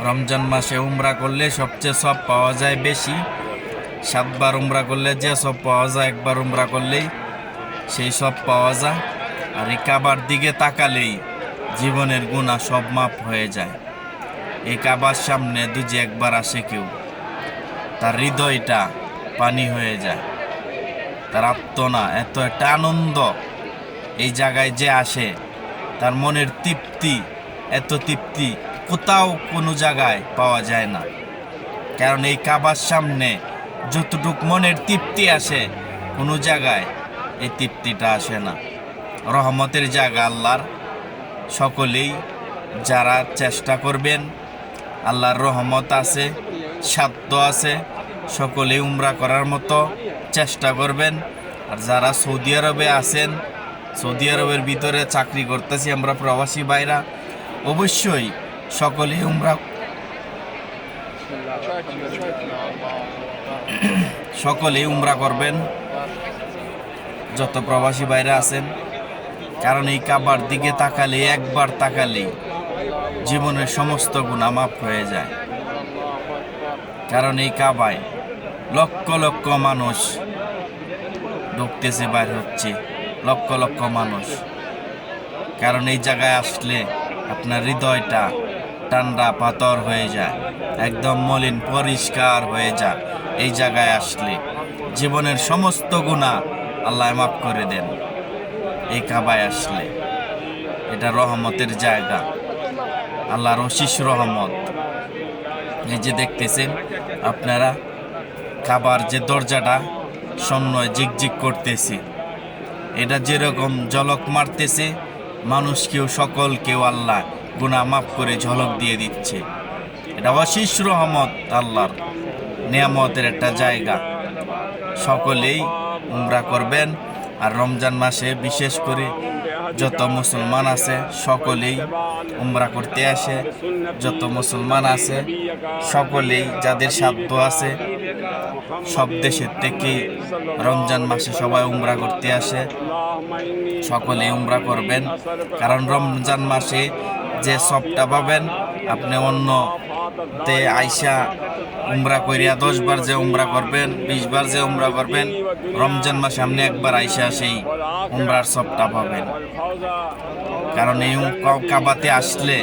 রমজান মাসে উমরা করলে সবচেয়ে সব পাওয়া যায় বেশি। 7 বার উমরা করলে যে সব পাওয়া যায়, একবার উমরা করলেই সেই সব পাওয়া যায়। আর এই কাবার দিকে তাকালেই জীবনের গুনাহ সব মাপ হয়ে যায়। এই কাবার সামনে যে একবার আসে কেউ, তার হৃদয়টা পানি হয়ে যায়, তার আত্মনা এত একটা আনন্দ এই জায়গায় যে আসে, তার মনের তৃপ্তি, এত তৃপ্তি কোথাও কোনো জায়গায় পাওয়া যায় না। কারণ এই কাবার সামনে যতটুক মনের তৃপ্তি আসে, কোনো জায়গায় এই তৃপ্তিটা আসে না। রহমতের জায়গা আল্লাহর। সকলেই যারা চেষ্টা করবেন, আল্লাহর রহমত আছে, সাধ্য আছে, সকলেই উমরা করার মতো চেষ্টা করবেন। আর যারা সৌদি আরবে আছেন, সৌদি আরবের ভিতরে চাকরি করতেছি আমরা প্রবাসী ভাইরা, অবশ্যই সকলেই উমরা করবেন, যত প্রবাসী ভাইরা আছেন। কারণ এই কাবার দিকে তাকালে, একবার তাকালে জীবনের সমস্ত গুনাহ মাফ হয়ে যায়। কারণ এই কাবায় লক্ষ লক্ষ মানুষ ঢুকতেছে, বাইর হচ্ছে, লক্ষ লক্ষ মানুষ। কারণ এই জায়গায় আসলে আপনার হৃদয়টা ঠান্ডা পাথর হয়ে যায়, একদম মলিন পরিষ্কার হয়ে যায়। এই জায়গায় আসলে জীবনের সমস্ত গুনাহ আল্লাহ মাফ করে দেন। এই কাবায় আসলে এটা রহমতের জায়গা, আল্লাহর অশেষ রহমত। এই যে দেখতেছেন আপনারা, কাবার যে দরজাটা সন্ন্যয় জিগজিগ করতেছে, এটা যেরকম ঝলক মারতেছে, মানুষকেও সকলকেও আল্লাহ গুনাহ মাফ করে ঝলক দিয়ে দিচ্ছে। এটা অশেষ রহমত, আল্লাহর নিয়ামতের একটা জায়গা। সকলেই উমরা করবেন। আর রমজান মাসে বিশেষ করে যত মুসলমান আছে সকলেই উমরা করতে আসে। যত মুসলমান আছে সকলেই, যাদের সাধ্য আছে, সব দেশের থেকে রমজান মাসে সবাই উমরা করতে আসে। সকলেই উমরা করবেন। কারণ রমজান মাসে যে সবটা পাবেন, আপনি অন্যতে আইসা উমরা করিয়া 10 বার যে উমরা করবেন, 20 বার যে উমরা করবেন, রমজান মাসে আপনি একবার আইসা সেই উমরার সবটা পাবেন। কারণ এই কাবাতে আসলে,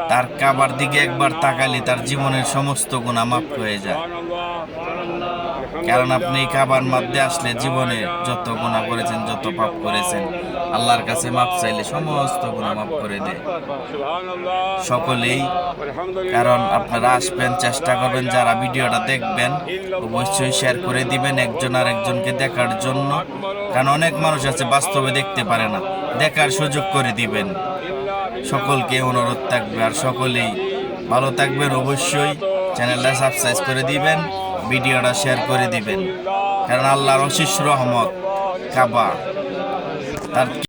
তার কাবার দিকে একবার তাকালে তার জীবনের সমস্ত গুনাহ মাফ হয়ে যায়। কারণ আপনি এই কাবার মধ্যে আসলে জীবনে যত গুনাহ করেছেন, যত পাপ করেছেন, আল্লাহর কাছে মাফ চাইলে সমস্ত গুনাহ মাফ করে দেয় সকলেই। কারণ আপনারা আসবেন, চেষ্টা করবেন, যারা ভিডিওটা দেখবেন অবশ্যই শেয়ার করে দিবেন একজন আর একজনকে দেখার জন্য। কারণ অনেক মানুষ আছে বাস্তবে দেখতে পারে না, দেখার সুযোগ করে দিবেন। সকলকে অনুরোধ থাকবে। আর সকলেই ভালো থাকবেন। অবশ্যই চ্যানেলটা সাবস্ক্রাইব করে দিবেন, ভিডিওটা শেয়ার করে দিবেন। কারণ আল্লাহর অশেষ রহমত কাবা, তার